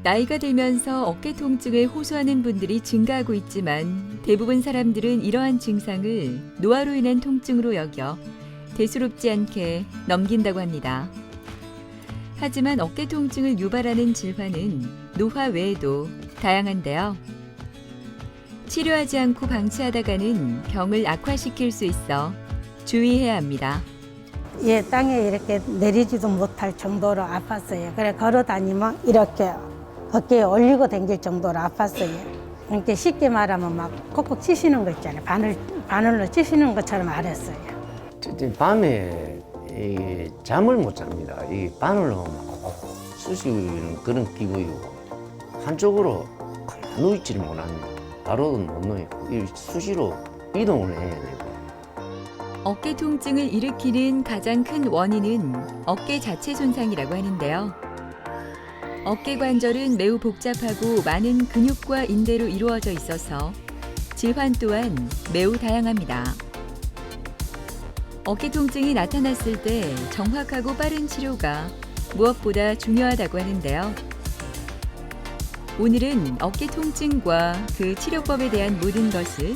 나이가 들면서 어깨 통증을 호소하는 분들이 증가하고 있지만 대부분 사람들은 이러한 증상을 노화로 인한 통증으로 여겨 대수롭지 않게 넘긴다고 합니다. 하지만 어깨 통증을 유발하는 질환은 노화 외에도 다양한데요. 치료하지 않고 방치하다가는 병을 악화시킬 수 있어 주의해야 합니다. 예, 땅에 이렇게 내리지도 못할 정도로 아팠어요. 그래 걸어 다니면 이렇게 어깨에 올리고 다닐 정도로 아팠어요. 이렇게 쉽게 말하면 막 콕콕 치시는 거 있잖아요. 바늘로 치시는 것처럼 알았어요. 밤에 이 잠을 못 잡니다. 이 바늘로 막 쑤시는 그런 기구이고 한쪽으로 가만히 누이지를 못합니다. 바로는 못 누워요. 이 수시로 이동을 해야 되고. 어깨 통증을 일으키는 가장 큰 원인은 어깨 자체 손상이라고 하는데요. 어깨 관절은 매우 복잡하고 많은 근육과 인대로 이루어져 있어서 질환 또한 매우 다양합니다. 어깨 통증이 나타났을 때 정확하고 빠른 치료가 무엇보다 중요하다고 하는데요. 오늘은 어깨 통증과 그 치료법에 대한 모든 것을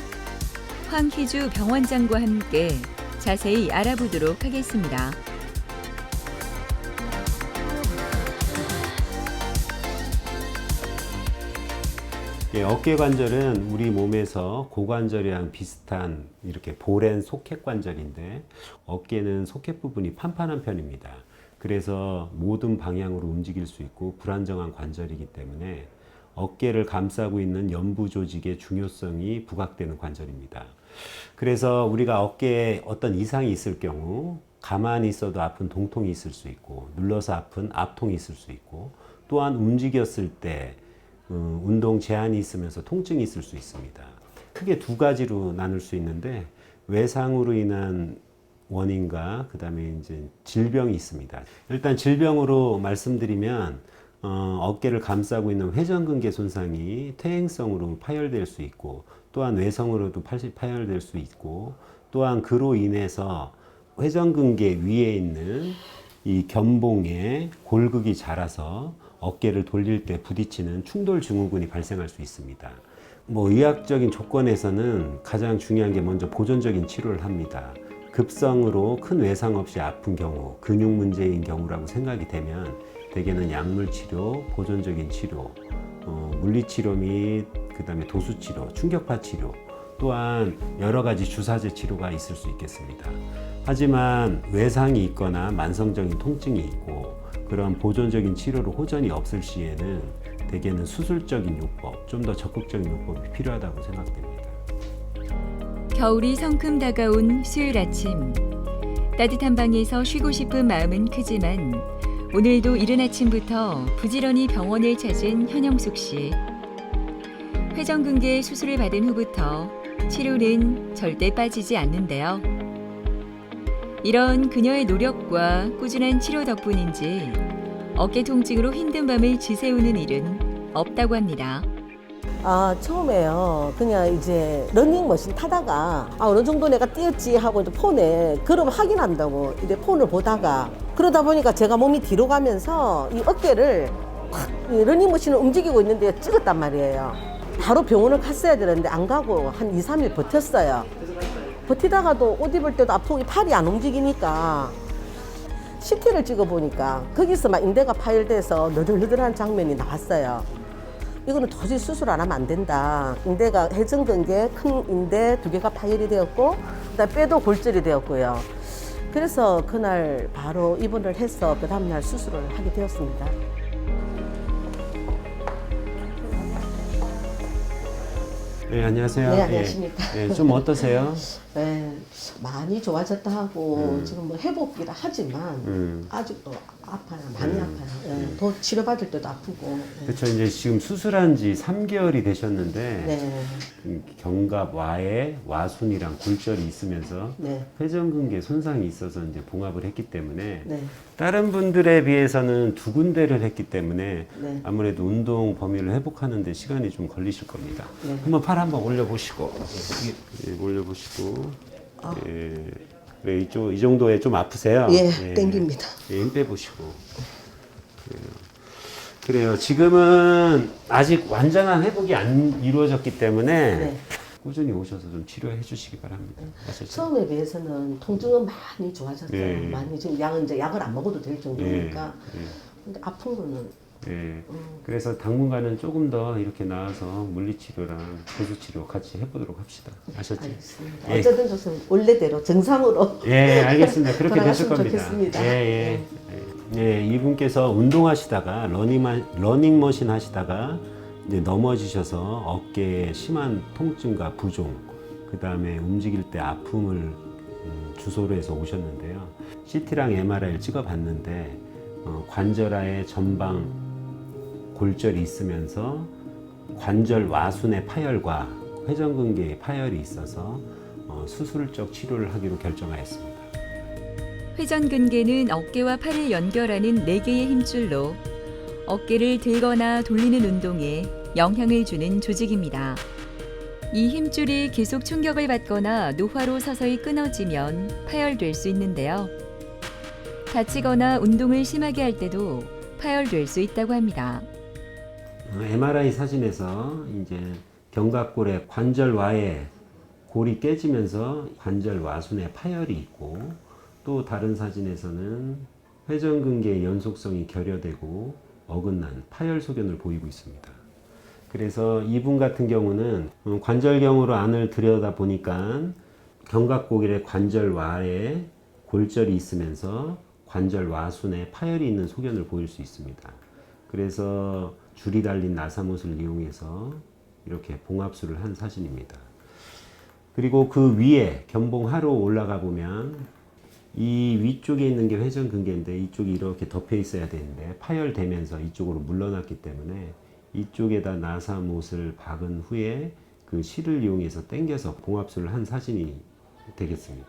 황희주 병원장과 함께 자세히 알아보도록 하겠습니다. 예, 어깨 관절은 우리 몸에서 고관절이랑 비슷한 이렇게 볼엔 소켓 관절인데 어깨는 소켓 부분이 판판한 편입니다. 그래서 모든 방향으로 움직일 수 있고 불안정한 관절이기 때문에 어깨를 감싸고 있는 연부 조직의 중요성이 부각되는 관절입니다. 그래서 우리가 어깨에 어떤 이상이 있을 경우 가만히 있어도 아픈 동통이 있을 수 있고 눌러서 아픈 압통이 있을 수 있고 또한 움직였을 때 운동 제한이 있으면서 통증이 있을 수 있습니다. 크게 두 가지로 나눌 수 있는데 외상으로 인한 원인과 그 다음에 이제 질병이 있습니다. 일단 질병으로 말씀드리면 어깨를 감싸고 있는 회전근개 손상이 퇴행성으로 파열될 수 있고 또한 외성으로도 파열될 수 있고 또한 그로 인해서 회전근개 위에 있는 이 견봉에 골극이 자라서 어깨를 돌릴 때 부딪히는 충돌 증후군이 발생할 수 있습니다. 의학적인 조건에서는 가장 중요한 게 먼저 보존적인 치료를 합니다. 급성으로 큰 외상 없이 아픈 경우, 근육 문제인 경우라고 생각이 되면 대개는 약물 치료, 보존적인 치료, 물리치료 및 그다음에 도수치료, 충격파 치료, 또한 여러 가지 주사제 치료가 있을 수 있겠습니다. 하지만 외상이 있거나 만성적인 통증이 있고 그런 보존적인 치료로 호전이 없을 시에는 대개는 수술적인 요법, 좀 더 적극적인 요법이 필요하다고 생각됩니다. 겨울이 성큼 다가온 수요일 아침. 따뜻한 방에서 쉬고 싶은 마음은 크지만 오늘도 이른 아침부터 부지런히 병원을 찾은 현영숙 씨. 회전근개 수술을 받은 후부터 치료는 절대 빠지지 않는데요. 이런 그녀의 노력과 꾸준한 치료 덕분인지 어깨 통증으로 힘든 밤을 지새우는 일은 없다고 합니다. 처음에요. 그냥 이제 러닝머신 타다가 어느 정도 내가 뛰었지 하고 이제 폰에 그럼 확인한다고 이제 폰을 보다가 그러다 보니까 제가 몸이 뒤로 가면서 이 어깨를 이 러닝머신을 움직이고 있는데 찍었단 말이에요. 바로 병원을 갔어야 되는데 안 가고 한 2, 3일 버텼어요. 버티다가도 옷 입을 때도 아프고 팔이 안 움직이니까 CT를 찍어보니까 거기서 막 인대가 파열돼서 너덜너덜한 장면이 나왔어요. 이거는 도저히 수술 안 하면 안 된다. 인대가 회전근개 큰 인대 2개가 파열이 되었고 그다음 뼈도 골절이 되었고요. 그래서 그날 바로 입원을 해서 그 다음날 수술을 하게 되었습니다. 네, 안녕하세요. 네, 안녕하십니까. 네, 좀 어떠세요? 네, 많이 좋아졌다 하고 지금 뭐 회복기라 하지만 아직도 아파요. 많이 아파요. 네, 더 치료받을 때도 아프고. 네. 그렇죠. 이제 지금 수술한 지 3개월이 되셨는데 네. 견갑 와에 와순이랑 굴절이 있으면서 네. 회전근개 손상이 있어서 이제 봉합을 했기 때문에 네. 다른 분들에 비해서는 2군데를 했기 때문에 네. 아무래도 운동 범위를 회복하는 데 시간이 좀 걸리실 겁니다. 네. 한번 팔 한번 올려보시고 올려보시고 예. 그래, 이 정도에 좀 아프세요? 예, 땡깁니다. 예, 힘 빼보시고. 그래요. 지금은 아직 완전한 회복이 안 이루어졌기 때문에 네. 꾸준히 오셔서 좀 치료해 주시기 바랍니다. 아셨죠? 처음에 비해서는 통증은 많이 좋아졌어요. 네. 많이 지금 이제 약을 안 먹어도 될 정도니까. 예, 근데 아픈 거는 예. 그래서 당분간은 조금 더 이렇게 나와서 물리치료랑 도수치료 같이 해보도록 합시다. 아셨죠? 알겠습니다. 예. 어쨌든 좋습니다. 원래대로 정상으로 예, 알겠습니다. 그렇게 되실 돌아갔으면 겁니다. 좋겠습니다. 예, 예. 예, 이분께서 운동하시다가 러닝머신 하시다가 이제 넘어지셔서 어깨에 심한 통증과 부종, 그 다음에 움직일 때 아픔을 주소로 해서 오셨는데요. CT랑 MRI를 찍어봤는데 관절하에 전방 골절이 있으면서 관절 와순의 파열과 회전근개의 파열이 있어서 수술적 치료를 하기로 결정하였습니다. 회전근개는 어깨와 팔을 연결하는 4개의 힘줄로 어깨를 들거나 돌리는 운동에 영향을 주는 조직입니다. 이 힘줄이 계속 충격을 받거나 노화로 서서히 끊어지면 파열될 수 있는데요. 다치거나 운동을 심하게 할 때도 파열될 수 있다고 합니다. MRI 사진에서 이제 견갑골의 관절와에 골이 깨지면서 관절 와순에 파열이 있고, 또 다른 사진에서는 회전근개의 연속성이 결여되고 어긋난 파열 소견을 보이고 있습니다. 그래서 이분 같은 경우는 관절경으로 안을 들여다 보니까 견갑골의 관절와에 골절이 있으면서 관절 와순에 파열이 있는 소견을 보일 수 있습니다. 그래서 줄이 달린 나사못을 이용해서 이렇게 봉합술을 한 사진입니다. 그리고 그 위에 견봉하로 올라가 보면 이 위쪽에 있는 게 회전근개인데 이쪽이 이렇게 덮여 있어야 되는데 파열되면서 이쪽으로 물러났기 때문에 이쪽에다 나사못을 박은 후에 그 실을 이용해서 당겨서 봉합술을 한 사진이 되겠습니다.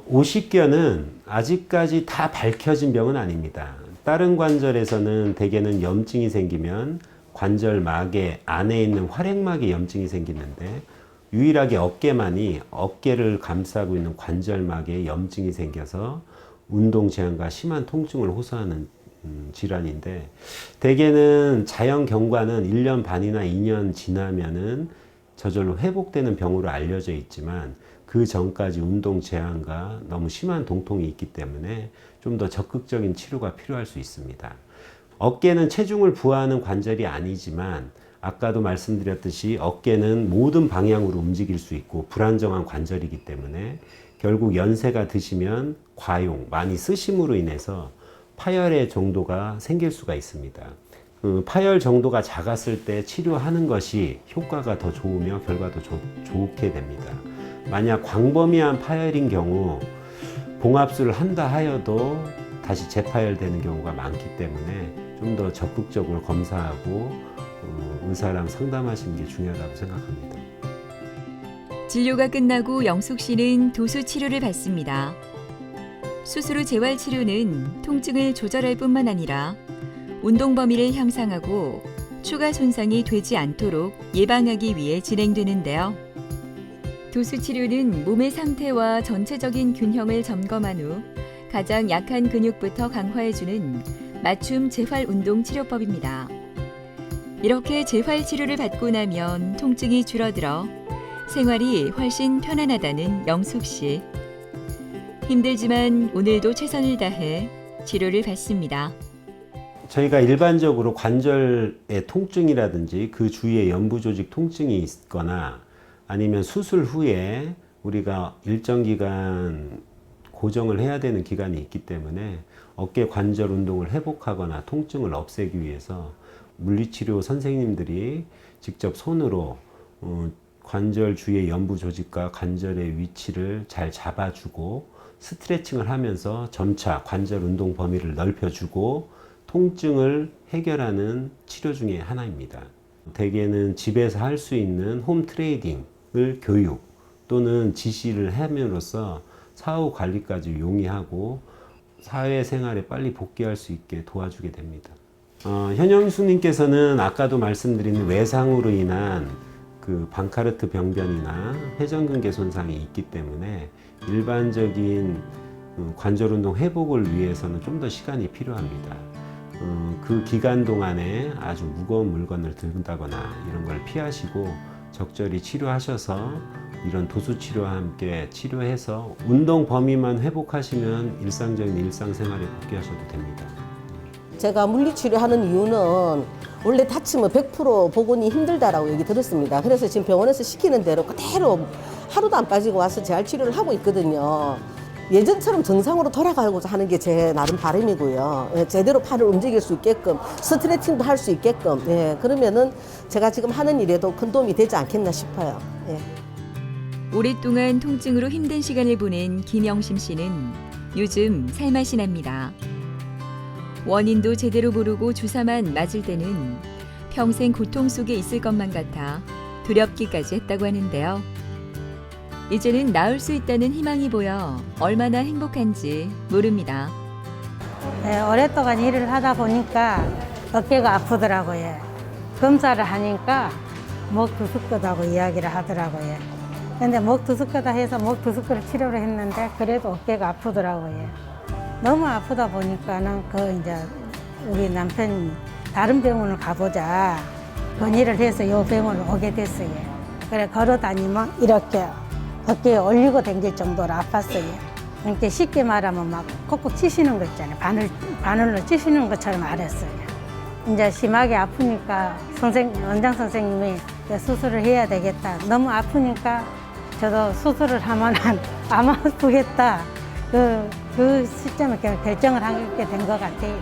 오십견은 아직까지 다 밝혀진 병은 아닙니다. 다른 관절에서는 대개는 염증이 생기면 관절막의 안에 있는 활액막에 염증이 생기는데 유일하게 어깨만이 어깨를 감싸고 있는 관절막에 염증이 생겨서 운동 제한과 심한 통증을 호소하는 질환인데, 대개는 자연 경과는 1년 반이나 2년 지나면은 저절로 회복되는 병으로 알려져 있지만 그 전까지 운동 제한과 너무 심한 동통이 있기 때문에 좀 더 적극적인 치료가 필요할 수 있습니다. 어깨는 체중을 부하하는 관절이 아니지만 아까도 말씀드렸듯이 어깨는 모든 방향으로 움직일 수 있고 불안정한 관절이기 때문에 결국 연세가 드시면 과용, 많이 쓰심으로 인해서 파열의 정도가 생길 수가 있습니다. 파열 정도가 작았을 때 치료하는 것이 효과가 더 좋으며 결과도 좋게 됩니다. 만약 광범위한 파열인 경우 봉합술을 한다 하여도 다시 재파열되는 경우가 많기 때문에 좀 더 적극적으로 검사하고 의사랑 상담하시는 게 중요하다고 생각합니다. 진료가 끝나고 영숙 씨는 도수 치료를 받습니다. 수술 후 재활 치료는 통증을 조절할 뿐만 아니라 운동 범위를 향상하고 추가 손상이 되지 않도록 예방하기 위해 진행되는데요. 도수 치료는 몸의 상태와 전체적인 균형을 점검한 후 가장 약한 근육부터 강화해주는 맞춤 재활 운동 치료법입니다. 이렇게 재활 치료를 받고 나면 통증이 줄어들어 생활이 훨씬 편안하다는 영숙 씨. 힘들지만 오늘도 최선을 다해 치료를 받습니다. 저희가 일반적으로 관절의 통증이라든지 그 주위에 연부 조직 통증이 있거나 아니면 수술 후에 우리가 일정 기간 고정을 해야 되는 기간이 있기 때문에 어깨 관절 운동을 회복하거나 통증을 없애기 위해서 물리치료 선생님들이 직접 손으로 관절 주위의 연부 조직과 관절의 위치를 잘 잡아주고 스트레칭을 하면서 점차 관절 운동 범위를 넓혀주고 통증을 해결하는 치료 중에 하나입니다. 대개는 집에서 할 수 있는 홈 트레이닝을 교육 또는 지시를 함으로써 사후 관리까지 용이하고 사회생활에 빨리 복귀할 수 있게 도와주게 됩니다. 현영수님께서는 아까도 말씀드린 외상으로 인한 그 방카르트 병변이나 회전근개 손상이 있기 때문에 일반적인 관절 운동 회복을 위해서는 좀 더 시간이 필요합니다. 그 기간 동안에 아주 무거운 물건을 든다거나 이런 걸 피하시고 적절히 치료하셔서 이런 도수 치료와 함께 치료해서 운동 범위만 회복하시면 일상적인 일상생활에 복귀하셔도 됩니다. 제가 물리치료하는 이유는 원래 다치면 100% 복원이 힘들다라고 얘기 들었습니다. 그래서 지금 병원에서 시키는 대로 그대로 하루도 안 빠지고 와서 재활치료를 하고 있거든요. 예전처럼 정상으로 돌아가고자 하는 게 제 나름 바람이고요. 예, 제대로 팔을 움직일 수 있게끔 스트레칭도 할 수 있게끔 예, 그러면은 제가 지금 하는 일에도 큰 도움이 되지 않겠나 싶어요. 예. 오랫동안 통증으로 힘든 시간을 보낸 김영심 씨는 요즘 살맛이 납니다. 원인도 제대로 모르고 주사만 맞을 때는 평생 고통 속에 있을 것만 같아 두렵기까지 했다고 하는데요. 이제는 나을 수 있다는 희망이 보여 얼마나 행복한지 모릅니다. 네, 오랫동안 일을 하다 보니까 어깨가 아프더라고요. 검사를 하니까 목 두스크다고 이야기를 하더라고요. 근데 목 두스크다 해서 목 두스크를 치료를 했는데 그래도 어깨가 아프더라고요. 너무 아프다 보니까는 이제 우리 남편이 다른 병원을 가보자 건의를 해서 이 병원을 오게 됐어요. 그래 걸어 다니면 이렇게 어깨에 올리고 다닐 정도로 아팠어요. 그러니까 쉽게 말하면 막 콕콕 치시는 거 있잖아요. 바늘로 치시는 것처럼 알았어요. 이제 심하게 아프니까 원장 선생님이 수술을 해야 되겠다. 너무 아프니까 저도 수술을 하면 안 아프겠다. 그 시점에 결정을 하게 된 것 같아요.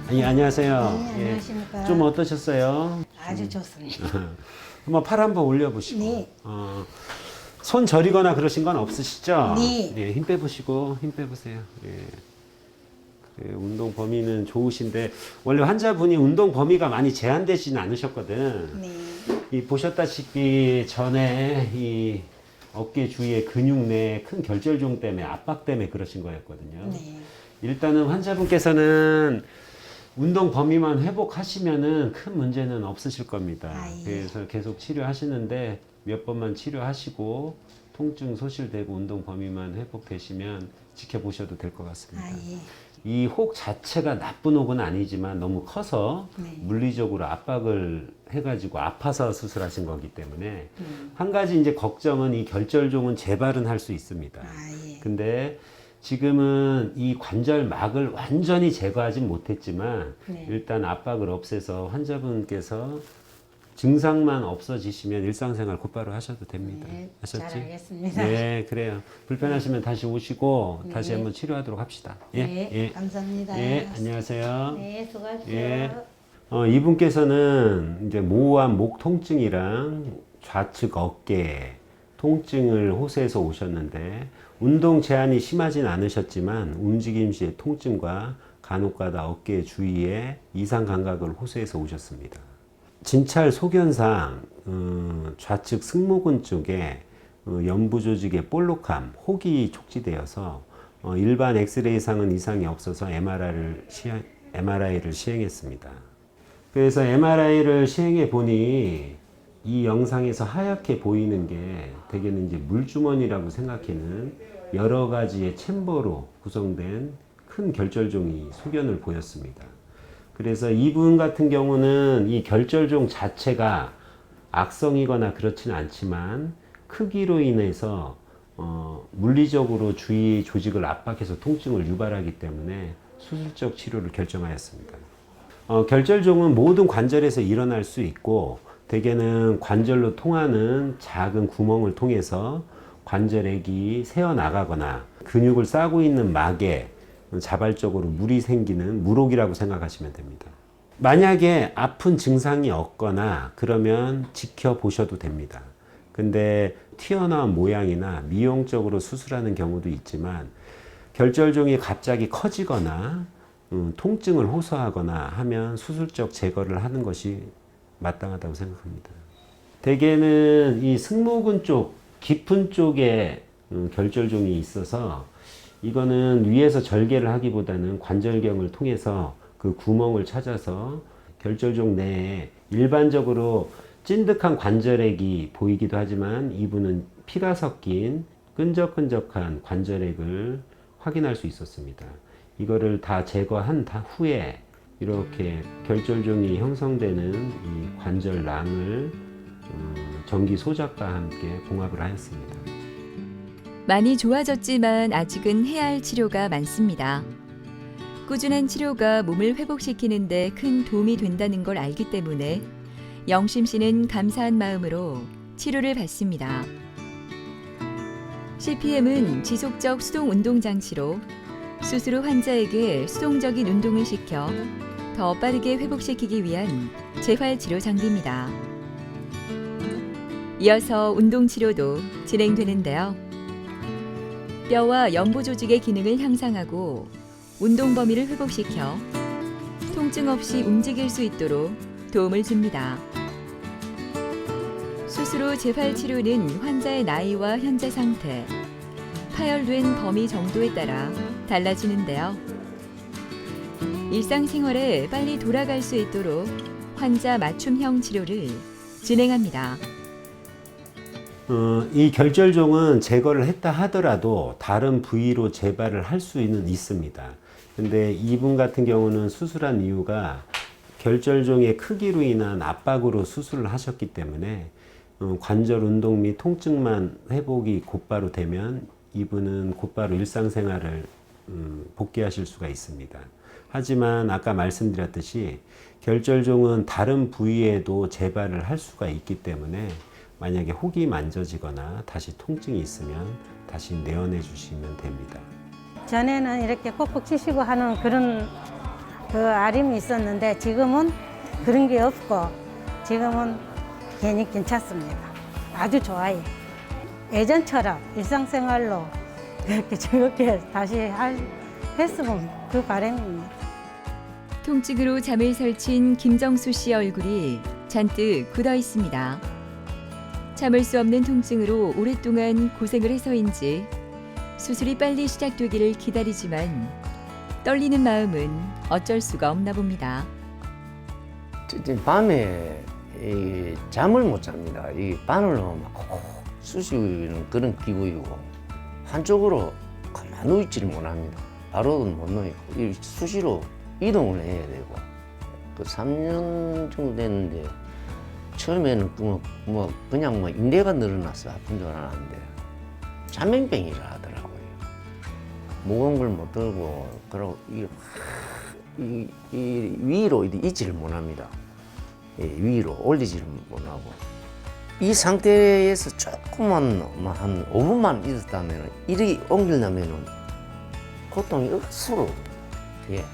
안녕하세요. 네, 안녕하십니까. 좀 어떠셨어요? 아주 좋습니다. 한번 팔 한번 올려보시고. 네. 손 저리거나 그러신 건 없으시죠? 네. 예, 힘 빼보시고 힘 빼보세요. 예. 그래, 운동 범위는 좋으신데 원래 환자분이 운동 범위가 많이 제한되지는 않으셨거든. 네. 이 보셨다시피 전에 이 어깨 주위의 근육 내에 큰 결절종 때문에 압박 때문에 그러신 거였거든요. 네. 일단은 환자분께서는 운동 범위만 회복하시면은 큰 문제는 없으실 겁니다. 아, 예. 그래서 계속 치료하시는데 몇 번만 치료하시고 통증 소실되고 운동 범위만 회복되시면 지켜보셔도 될 것 같습니다. 아, 예. 이 혹 자체가 나쁜 혹은 아니지만 너무 커서 네. 물리적으로 압박을 해가지고 아파서 수술하신 거기 때문에 한 가지 이제 걱정은 이 결절종은 재발은 할 수 있습니다. 아, 예. 근데 지금은 이 관절막을 완전히 제거하진 못했지만 네. 일단 압박을 없애서 환자분께서 증상만 없어지시면 일상생활 곧바로 하셔도 됩니다. 네, 아셨지? 잘 알겠습니다. 네, 그래요. 불편하시면 다시 오시고 네. 다시 한번 치료하도록 합시다. 예, 네, 예. 감사합니다. 예, 안녕하세요. 네, 수고하십시오. 예. 이분께서는 이제 모호한 목 통증이랑 좌측 어깨 통증을 호소해서 오셨는데 운동 제한이 심하진 않으셨지만 움직임 시의 통증과 간혹가다 어깨 주위에 이상 감각을 호소해서 오셨습니다. 진찰 소견상 좌측 승모근 쪽에 연부 조직의 볼록함, 혹이 촉지되어서 일반 엑스레이상은 이상이 없어서 MRI를 시행했습니다. 그래서 MRI를 시행해 보니 이 영상에서 하얗게 보이는 게 대개는 이제 물주머니라고 생각하는 여러 가지의 챔버로 구성된 큰 결절종이 소견을 보였습니다. 그래서 이분 같은 경우는 이 결절종 자체가 악성이거나 그렇지는 않지만 크기로 인해서 물리적으로 주위 조직을 압박해서 통증을 유발하기 때문에 수술적 치료를 결정하였습니다. 결절종은 모든 관절에서 일어날 수 있고 대개는 관절로 통하는 작은 구멍을 통해서 관절액이 새어나가거나 근육을 싸고 있는 막에 자발적으로 물이 생기는 물혹이라고 생각하시면 됩니다. 만약에 아픈 증상이 없거나 그러면 지켜보셔도 됩니다. 근데 튀어나온 모양이나 미용적으로 수술하는 경우도 있지만 결절종이 갑자기 커지거나 통증을 호소하거나 하면 수술적 제거를 하는 것이 마땅하다고 생각합니다. 대개는 이 승모근 쪽, 깊은 쪽에 결절종이 있어서 이거는 위에서 절개를 하기보다는 관절경을 통해서 그 구멍을 찾아서 결절종 내에 일반적으로 찐득한 관절액이 보이기도 하지만 이분은 피가 섞인 끈적끈적한 관절액을 확인할 수 있었습니다. 이거를 다 제거한 후에 이렇게 결절종이 형성되는 이 관절낭을 전기 소작과 함께 봉합을 하였습니다. 많이 좋아졌지만 아직은 해야 할 치료가 많습니다. 꾸준한 치료가 몸을 회복시키는 데 큰 도움이 된다는 걸 알기 때문에 영심 씨는 감사한 마음으로 치료를 받습니다. CPM은 지속적 수동 운동 장치로 수술 후 환자에게 수동적인 운동을 시켜 더 빠르게 회복시키기 위한 재활 치료 장비입니다. 이어서 운동 치료도 진행되는데요. 뼈와 연부 조직의 기능을 향상하고 운동 범위를 회복시켜 통증 없이 움직일 수 있도록 도움을 줍니다. 수술 후 재활 치료는 환자의 나이와 현재 상태, 파열된 범위 정도에 따라 달라지는데요. 일상생활에 빨리 돌아갈 수 있도록 환자 맞춤형 치료를 진행합니다. 이 결절종은 제거를 했다 하더라도 다른 부위로 재발을 할 수는 있습니다. 근데 이분 같은 경우는 수술한 이유가 결절종의 크기로 인한 압박으로 수술을 하셨기 때문에 관절 운동 및 통증만 회복이 곧바로 되면 이분은 곧바로 일상생활을 복귀하실 수가 있습니다. 하지만 아까 말씀드렸듯이 결절종은 다른 부위에도 재발을 할 수가 있기 때문에 만약에 혹이 만져지거나 다시 통증이 있으면 다시 내원해 주시면 됩니다. 전에는 이렇게 콕콕 치시고 하는 그런 아림이 있었는데 지금은 그런 게 없고 지금은 괜히 괜찮습니다. 아주 좋아요. 예전처럼 일상생활로 이렇게 즐겁게 다시 했으면 그 바람입니다. 통증으로 잠을 설친 김정수 씨의 얼굴이 잔뜩 굳어 있습니다. 참을 수 없는 통증으로 오랫동안 고생을 해서인지 수술이 빨리 시작되기를 기다리지만 떨리는 마음은 어쩔 수가 없나 봅니다. 밤에 이 잠을 못 잡니다. 이 바늘로 막 쑤시는 그런 기구이고 한쪽으로 가만히 누이지를 못합니다. 바로는 못 누이고 이 수시로 이동을 해야 되고 그 3년 정도 됐는데 처음에는 그냥 인대가 늘어나서 아픈 줄 알았는데 잠명병이라 하더라고요. 무거운 걸 못 들고 그러고 이 위로 있지를 못합니다. 위로 올리지를 못하고 이 상태에서 조금만 한 5분만 있었다면 이리 옮기려면 고통이 억수로 예.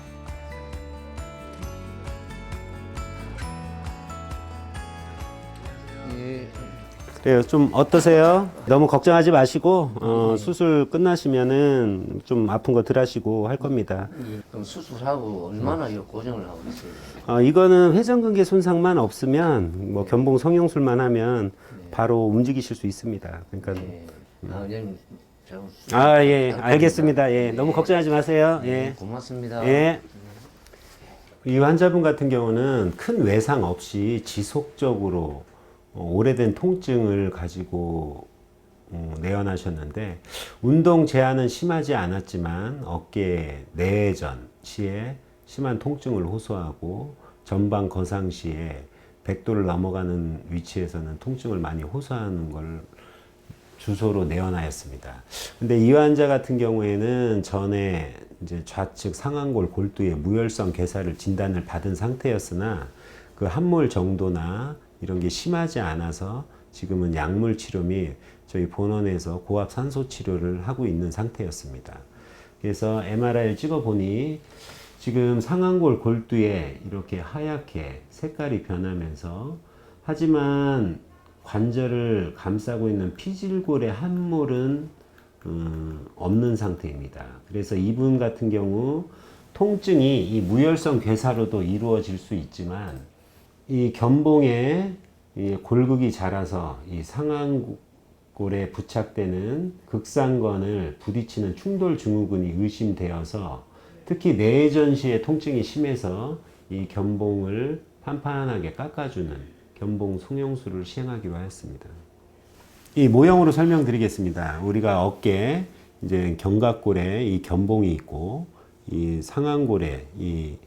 그래요. 좀 어떠세요? 너무 걱정하지 마시고 수술 끝나시면은 좀 아픈 거 덜 하시고 할 겁니다. 그럼 수술하고 얼마나 이 고생을 하고 있어요? 이거는 회전근개 손상만 없으면 뭐 견봉 성형술만 하면 바로 움직이실 수 있습니다. 그러니까 예, 알겠습니다. 예, 너무 걱정하지 마세요. 예, 고맙습니다. 예. 이 환자분 같은 경우는 큰 외상 없이 지속적으로 오래된 통증을 가지고 내원하셨는데 운동 제한은 심하지 않았지만 어깨 내전 시에 심한 통증을 호소하고 전방 거상 시에 100도를 넘어가는 위치에서는 통증을 많이 호소하는 걸 주소로 내원하였습니다. 근데 이 환자 같은 경우에는 전에 이제 좌측 상완골 골두에 무혈성 괴사를 진단을 받은 상태였으나 그 함몰 정도나 이런 게 심하지 않아서 지금은 약물 치료 및 저희 본원에서 고압 산소 치료를 하고 있는 상태였습니다. 그래서 MRI를 찍어 보니 지금 상완골 골두에 이렇게 하얗게 색깔이 변하면서 하지만 관절을 감싸고 있는 피질골의 함몰은 없는 상태입니다. 그래서 이분 같은 경우 통증이 이 무혈성 괴사로도 이루어질 수 있지만 이 견봉에 이 골극이 자라서 이 상완골에 부착되는 극상관을 부딪히는 충돌 증후군이 의심되어서 특히 내전 시에 통증이 심해서 이 견봉을 판판하게 깎아주는 견봉 성형술을 시행하기로 하였습니다. 이 모형으로 설명드리겠습니다. 우리가 어깨 이제 견갑골에 이 견봉이 있고 이 상완골에 이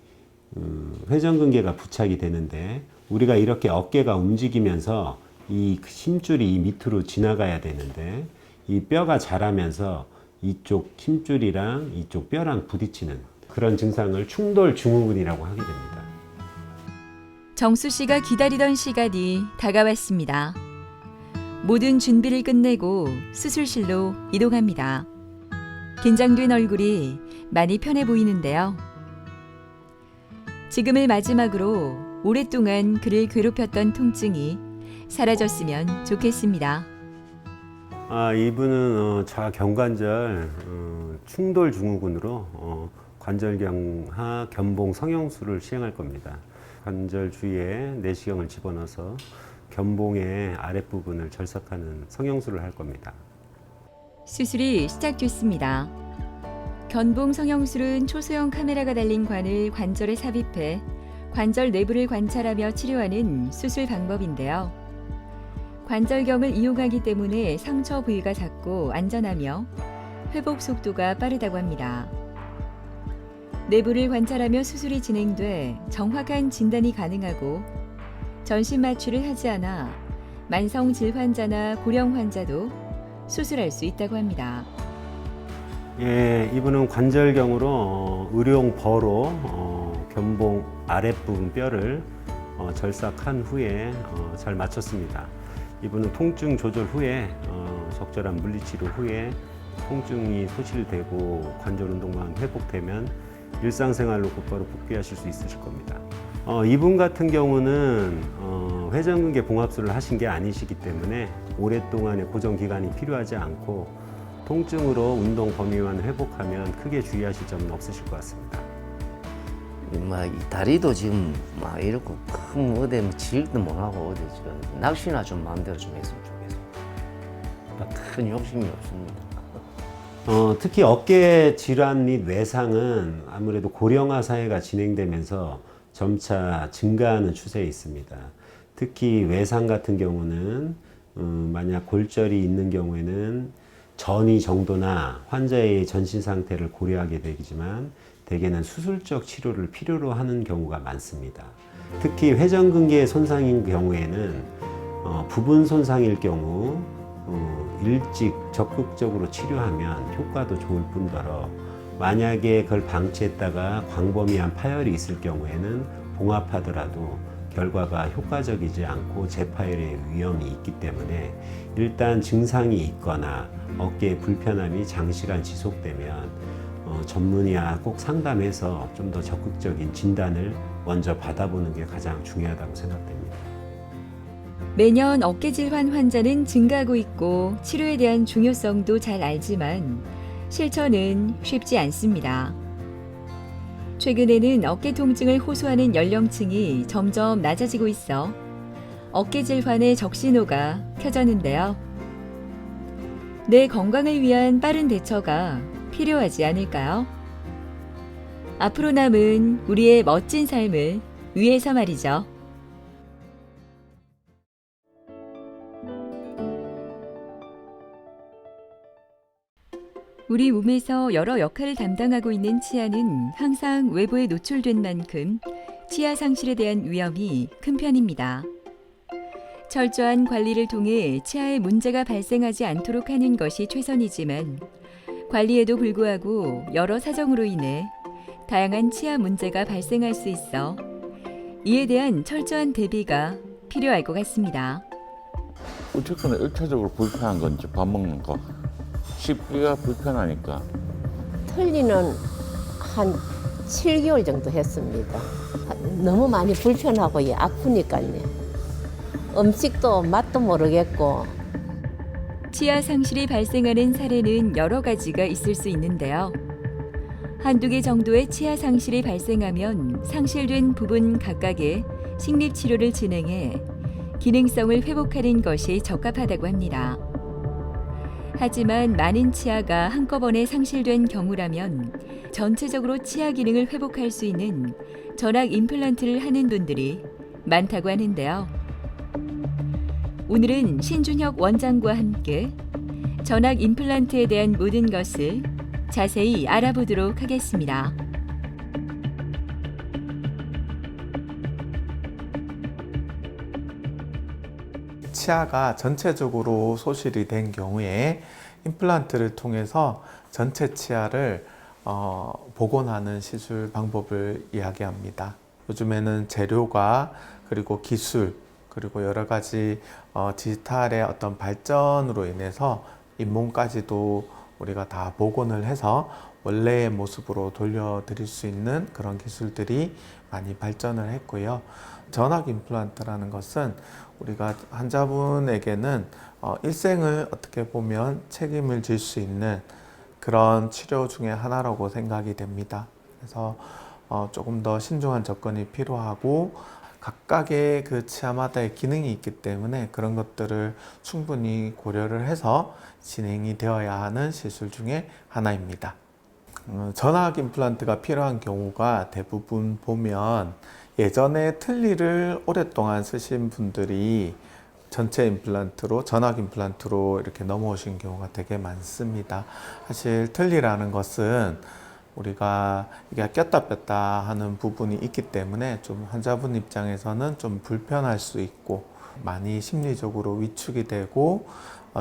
회전근개가 부착이 되는데 우리가 이렇게 어깨가 움직이면서 이 힘줄이 이 밑으로 지나가야 되는데 이 뼈가 자라면서 이쪽 힘줄이랑 이쪽 뼈랑 부딪히는 그런 증상을 충돌 증후군이라고 하게 됩니다. 정수 씨가 기다리던 시간이 다가왔습니다. 모든 준비를 끝내고 수술실로 이동합니다. 긴장된 얼굴이 많이 편해 보이는데요. 지금을 마지막으로 오랫동안 그를 괴롭혔던 통증이 사라졌으면 좋겠습니다. 이분은 좌경관절 충돌 증후군으로 관절경하 견봉 성형술을 시행할 겁니다. 관절 주위에 내시경을 집어넣어서 견봉의 아랫부분을 절삭하는 성형술을 할 겁니다. 수술이 시작됐습니다. 견봉 성형술은 초소형 카메라가 달린 관을 관절에 삽입해 관절 내부를 관찰하며 치료하는 수술 방법인데요. 관절경을 이용하기 때문에 상처 부위가 작고 안전하며 회복 속도가 빠르다고 합니다. 내부를 관찰하며 수술이 진행돼 정확한 진단이 가능하고 전신 마취를 하지 않아 만성 질 환자나 고령 환자도 수술할 수 있다고 합니다. 예, 이분은 관절경으로 의료용 버로 견봉 아랫부분 뼈를 절삭한 후에 잘 맞췄습니다. 이분은 통증 조절 후에 적절한 물리치료 후에 통증이 소실되고 관절 운동만 회복되면 일상생활로 곧바로 복귀하실 수 있으실 겁니다. 이분 같은 경우는 회전근개 봉합술을 하신 게 아니시기 때문에 오랫동안의 고정 기간이 필요하지 않고 통증으로 운동 범위만 회복하면 크게 주의하실 점은 없으실 것 같습니다. 이 다리도 지금 막 이렇게 큰 어디 질도 못하고 어디 지금 낚시나 좀 마음대로 좀 했으면 좋겠어요. 큰 욕심이 없습니다. 특히 어깨 질환 및 외상은 아무래도 고령화 사회가 진행되면서 점차 증가하는 추세에 있습니다. 특히 외상 같은 경우는 만약 골절이 있는 경우에는 전이 정도나 환자의 전신 상태를 고려하게 되지만 대개는 수술적 치료를 필요로 하는 경우가 많습니다. 특히 회전근개 손상인 경우에는 부분 손상일 경우 일찍 적극적으로 치료하면 효과도 좋을 뿐더러 만약에 그걸 방치했다가 광범위한 파열이 있을 경우에는 봉합하더라도 결과가 효과적이지 않고 재파열의 위험이 있기 때문에 일단 증상이 있거나 어깨에 불편함이 장시간 지속되면 전문의와 꼭 상담해서 좀 더 적극적인 진단을 먼저 받아보는 게 가장 중요하다고 생각됩니다. 매년 어깨 질환 환자는 증가하고 있고 치료에 대한 중요성도 잘 알지만 실천은 쉽지 않습니다. 최근에는 어깨 통증을 호소하는 연령층이 점점 낮아지고 있어 어깨 질환의 적신호가 켜졌는데요. 내 건강을 위한 빠른 대처가 필요하지 않을까요? 앞으로 남은 우리의 멋진 삶을 위해서 말이죠. 우리 몸에서 여러 역할을 담당하고 있는 치아는 항상 외부에 노출된 만큼 치아 상실에 대한 위험이 큰 편입니다. 철저한 관리를 통해 치아에 문제가 발생하지 않도록 하는 것이 최선이지만 관리에도 불구하고 여러 사정으로 인해 다양한 치아 문제가 발생할 수 있어 이에 대한 철저한 대비가 필요할 것 같습니다. 어쨌거나 1차적으로 불편한 건 이제 밥 먹는 거. 씹기가 불편하니까. 틀니는 한 7개월 정도 했습니다. 너무 많이 불편하고 아프니까요. 음식도 맛도 모르겠고. 치아 상실이 발생하는 사례는 여러 가지가 있을 수 있는데요. 한두 개 정도의 치아 상실이 발생하면 상실된 부분 각각의 식립치료를 진행해 기능성을 회복하는 것이 적합하다고 합니다. 하지만 많은 치아가 한꺼번에 상실된 경우라면 전체적으로 치아 기능을 회복할 수 있는 전악 임플란트를 하는 분들이 많다고 하는데요. 오늘은 신준혁 원장과 함께 전학 임플란트에 대한 모든 것을 자세히 알아보도록 하겠습니다. 치아가 전체적으로 소실이 된 경우에 임플란트를 통해서 전체 치아를 복원하는 시술 방법을 이야기합니다. 요즘에는 재료가 그리고 기술 그리고 여러 가지 디지털의 어떤 발전으로 인해서 잇몸까지도 우리가 다 복원을 해서 원래의 모습으로 돌려드릴 수 있는 그런 기술들이 많이 발전을 했고요. 전학 임플란트라는 것은 우리가 환자분에게는 일생을 어떻게 보면 책임을 질 수 있는 그런 치료 중에 하나라고 생각이 됩니다. 그래서 조금 더 신중한 접근이 필요하고 각각의 그 치아마다의 기능이 있기 때문에 그런 것들을 충분히 고려를 해서 진행이 되어야 하는 시술 중에 하나입니다. 전학 임플란트가 필요한 경우가 대부분 보면 예전에 틀니를 오랫동안 쓰신 분들이 전체 임플란트로, 전학 임플란트로 이렇게 넘어오신 경우가 되게 많습니다. 사실 틀니라는 것은 우리가 이게 꼈다 뺐다 하는 부분이 있기 때문에 좀 환자분 입장에서는 좀 불편할 수 있고 많이 심리적으로 위축이 되고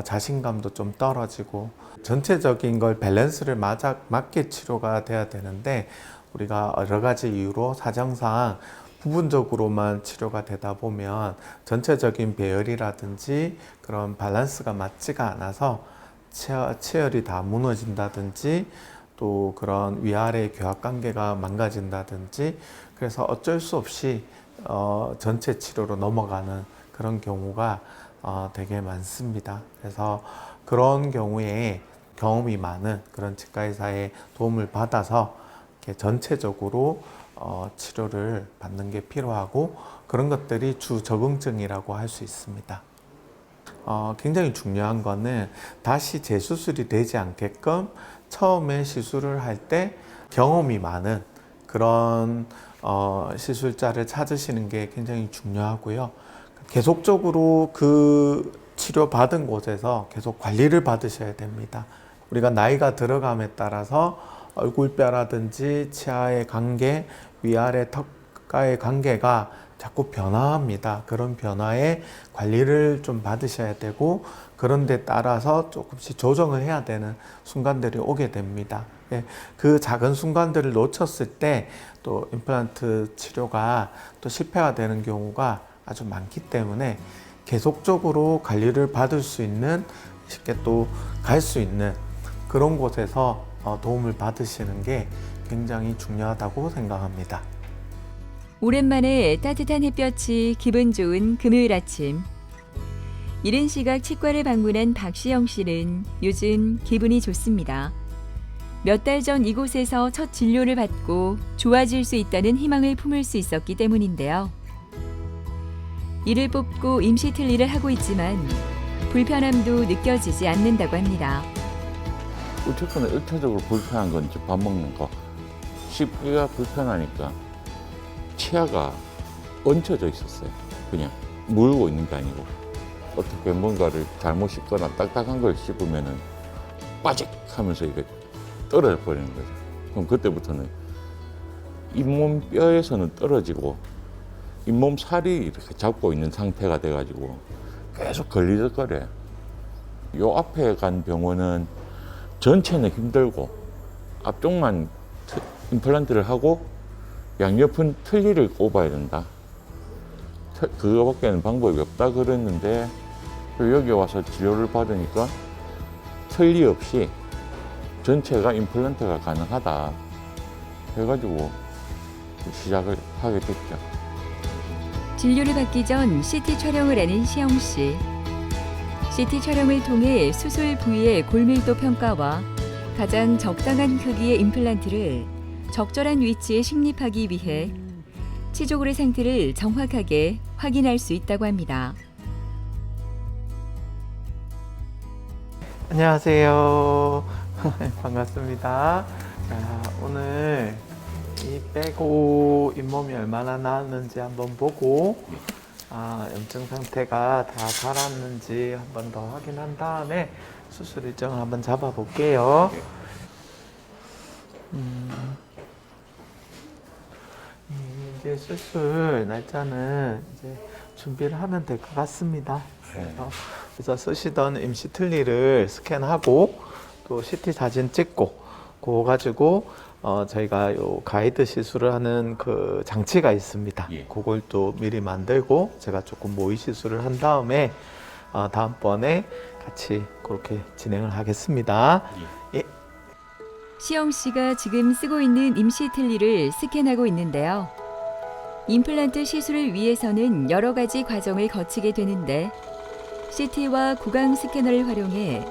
자신감도 좀 떨어지고 전체적인 걸 밸런스를 맞게 치료가 돼야 되는데 우리가 여러 가지 이유로 사정상 부분적으로만 치료가 되다 보면 전체적인 배열이라든지 그런 밸런스가 맞지가 않아서 치열이 다 무너진다든지 또 그런 위아래 교합 관계가 망가진다든지 그래서 어쩔 수 없이 전체 치료로 넘어가는 그런 경우가 되게 많습니다. 그래서 그런 경우에 경험이 많은 그런 치과의사의 도움을 받아서 이렇게 전체적으로 치료를 받는 게 필요하고 그런 것들이 주 적응증이라고 할 수 있습니다. 굉장히 중요한 거는 다시 재수술이 되지 않게끔 처음에 시술을 할 때 경험이 많은 그런 시술자를 찾으시는 게 굉장히 중요하고요. 계속적으로 그 치료받은 곳에서 계속 관리를 받으셔야 됩니다. 우리가 나이가 들어감에 따라서 얼굴뼈라든지 치아의 관계, 위아래 턱과의 관계가 자꾸 변화합니다. 그런 변화에 관리를 좀 받으셔야 되고 그런 데 따라서 조금씩 조정을 해야 되는 순간들이 오게 됩니다. 그 작은 순간들을 놓쳤을 때 또 임플란트 치료가 또 실패가 되는 경우가 아주 많기 때문에 계속적으로 관리를 받을 수 있는 쉽게 또 갈 수 있는 그런 곳에서 도움을 받으시는 게 굉장히 중요하다고 생각합니다. 오랜만에 따뜻한 햇볕이 기분 좋은 금요일 아침. 이른 시각 치과를 방문한 박시영 씨는 요즘 기분이 좋습니다. 몇 달 전 이곳에서 첫 진료를 받고 좋아질 수 있다는 희망을 품을 수 있었기 때문인데요. 이를 뽑고 임시 틀니를 하고 있지만 불편함도 느껴지지 않는다고 합니다. 어쨌거나 1차적으로 불편한 건 이제 밥 먹는 거. 씹기가 불편하니까 치아가 얹혀져 있었어요. 그냥 물고 있는 게 아니고 어떻게 뭔가를 잘못 씹거나 딱딱한 걸 씹으면은 빠직 하면서 이게 떨어져 버리는 거죠. 그럼 그때부터는 잇몸 뼈에서는 떨어지고 잇몸 살이 이렇게 잡고 있는 상태가 돼가지고 계속 걸리적거려요. 요 앞에 간 병원은 전체는 힘들고 앞쪽만 임플란트를 하고 양옆은 틀니를 꼽아야 된다. 그거밖에는 방법이 없다 그랬는데 여기 와서 치료를 받으니까 틀니 없이 전체가 임플란트가 가능하다 해가지고 시작을 하게 됐죠. 진료를 받기 전 CT 촬영을 하는 시영 씨. CT 촬영을 통해 수술 부위의 골밀도 평가와 가장 적당한 크기의 임플란트를 적절한 위치에 식립하기 위해 치조골의 상태를 정확하게 확인할 수 있다고 합니다. 안녕하세요. 반갑습니다. 자, 오늘 이 빼고 잇몸이 얼마나 나았는지 한번 보고 염증 상태가 다 가라앉는지 한번 더 확인한 다음에 수술 일정을 한번 잡아볼게요. 이제 수술 날짜는 이제 준비를 하면 될 것 같습니다. 그래서 쓰시던 임시 틀니를 스캔하고 또 CT 사진 찍고 그거 가지고 저희가 요 가이드 시술을 하는 그 장치가 있습니다. 예. 그걸 또 미리 만들고 제가 조금 모의 시술을 한 다음에 다음번에 같이 그렇게 진행을 하겠습니다. 예. 시영 씨가 지금 쓰고 있는 임시 틀니를 스캔하고 있는데요. 임플란트 시술을 위해서는 여러 가지 과정을 거치게 되는데 CT와 구강 스캐너를 활용해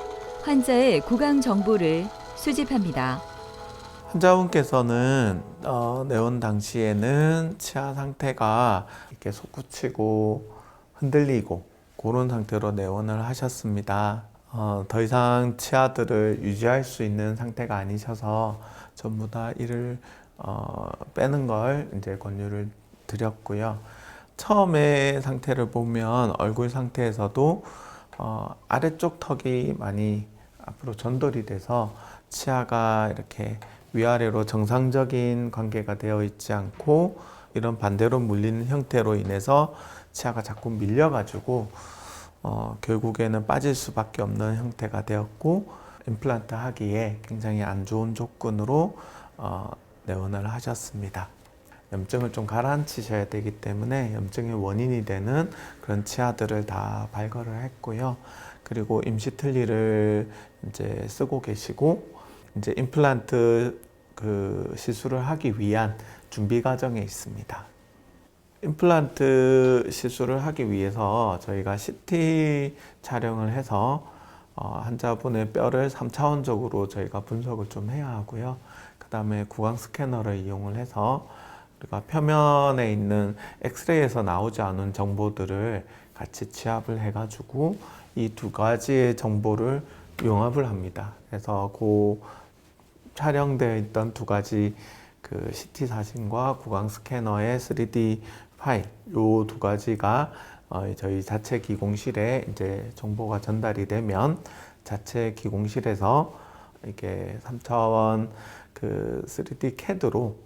환자의 구강 정보를 수집합니다. 환자분께서는 내원 당시에는 치아 상태가 이렇게 솟구치고 흔들리고 그런 상태로 내원을 하셨습니다. 더 이상 치아들을 유지할 수 있는 상태가 아니셔서 전부 다 이를 빼는 걸 이제 권유를 드렸고요. 처음에 상태를 보면 얼굴 상태에서도 아래쪽 턱이 많이 앞으로 전돌이 돼서 치아가 이렇게 위아래로 정상적인 관계가 되어 있지 않고 이런 반대로 물리는 형태로 인해서 치아가 자꾸 밀려가지고 결국에는 빠질 수밖에 없는 형태가 되었고 임플란트 하기에 굉장히 안 좋은 조건으로 내원을 하셨습니다. 염증을 좀 가라앉히셔야 되기 때문에 염증의 원인이 되는 그런 치아들을 다 발걸을 했고요. 그리고 임시 틀니를 이제 쓰고 계시고 이제 임플란트 그 시술을 하기 위한 준비 과정에 있습니다. 임플란트 시술을 하기 위해서 저희가 CT 촬영을 해서 환자분의 뼈를 3차원적으로 저희가 분석을 좀 해야 하고요. 그 다음에 구강 스캐너를 이용을 해서 우리가 표면에 있는 엑스레이에서 나오지 않은 정보들을 같이 취합을 해가지고 이 두 가지의 정보를 용합을 합니다. 그래서 그 촬영되어 있던 두 가지 그 CT 사진과 구강 스캐너의 3D 파일, 요 두 가지가 저희 자체 기공실에 이제 정보가 전달이 되면 자체 기공실에서 이렇게 3차원 그 3D CAD로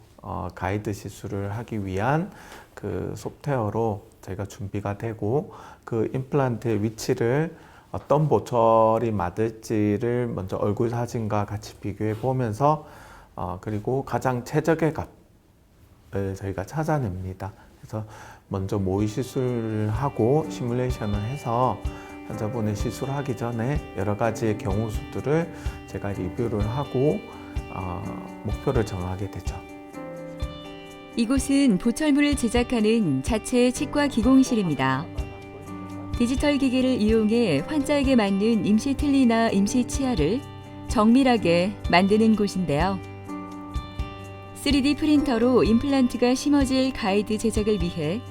가이드 시술을 하기 위한 그 소프트웨어로 저희가 준비가 되고 그 임플란트의 위치를 어떤 보철이 맞을지를 먼저 얼굴 사진과 같이 비교해 보면서 그리고 가장 최적의 값을 저희가 찾아냅니다. 그래서 먼저 모의 시술을 하고 시뮬레이션을 해서 환자분의 시술하기 전에 여러 가지의 경우 수들을 제가 리뷰를 하고 목표를 정하게 되죠. 이곳은 보철물을 제작하는 자체 치과 기공실입니다. 디지털 기기를 이용해 환자에게 맞는 임시 틀니나 임시 치아를 정밀하게 만드는 곳인데요. 3D 프린터로 임플란트가 심어질 가이드 제작을 위해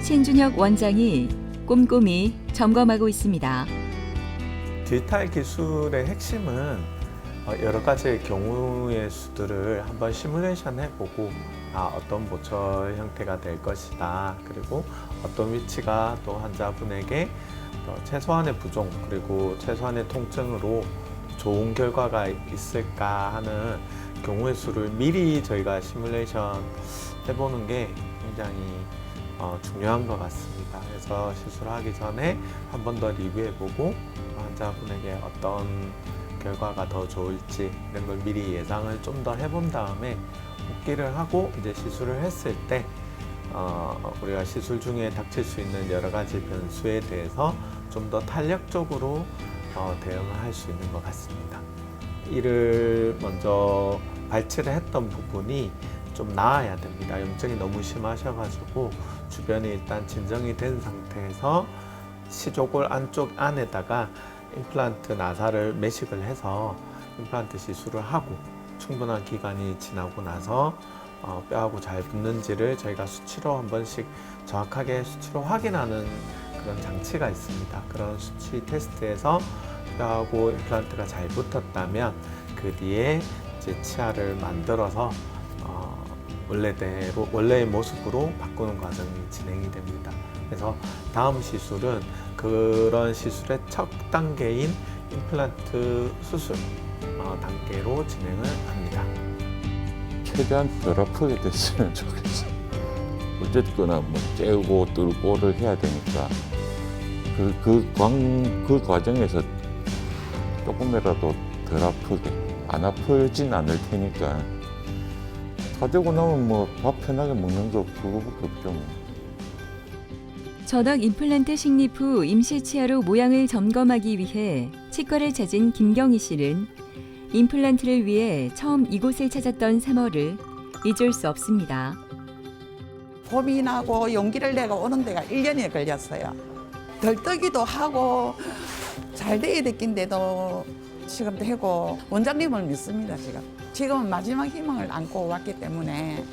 신준혁 원장이 꼼꼼히 점검하고 있습니다. 디지털 기술의 핵심은 여러 가지의 경우의 수들을 한번 시뮬레이션 해보고 어떤 보철 형태가 될 것이다. 그리고 어떤 위치가 또 환자분에게 최소한의 부종 그리고 최소한의 통증으로 좋은 결과가 있을까 하는 경우의 수를 미리 저희가 시뮬레이션 해보는 게 굉장히 중요한 것 같습니다. 그래서 시술하기 전에 한 번 더 리뷰해보고 환자분에게 어떤 결과가 더 좋을지 이런 걸 미리 예상을 좀 더 해본 다음에 복귀를 하고 이제 시술을 했을 때 우리가 시술 중에 닥칠 수 있는 여러 가지 변수에 대해서 좀 더 탄력적으로 대응을 할 수 있는 것 같습니다. 이를 먼저 발치를 했던 부분이 좀 나아야 됩니다. 염증이 너무 심하셔가지고 주변이 일단 진정이 된 상태에서 시조골 안에다가 임플란트 나사를 매식을 해서 임플란트 시술을 하고 충분한 기간이 지나고 나서 뼈하고 잘 붙는지를 저희가 수치로 한 번씩 정확하게 수치로 확인하는 그런 장치가 있습니다. 그런 수치 테스트에서 뼈하고 임플란트가 잘 붙었다면 그 뒤에 이제 치아를 만들어서 원래의 모습으로 바꾸는 과정이 진행이 됩니다. 그래서 다음 시술은 그런 시술의 첫 단계인 임플란트 수술 단계로 진행을 합니다. 최대한 덜 아프게 됐으면 좋겠어. 어쨌거나 뭐 째고 뚫고를 해야 되니까 그 과정에서 조금이라도 덜 아프게, 안 아프진 않을 테니까 다 되고 나면 뭐 밥 편하게 먹는 거 그거밖에 없죠. 뭐. 전악 임플란트 식립 후 임시 치아로 모양을 점검하기 위해 치과를 찾은 김경희 씨는 임플란트를 위해 처음 이곳을 찾았던 3월을 잊을 수 없습니다. 고민하고 용기를 내고 오는 데가 1년이 걸렸어요. 덜떠기도 하고 잘 돼야 됐긴데도 지금 되고 원장님을 믿습니다. 지금은 마지막 희망을 안고 왔기 때문에.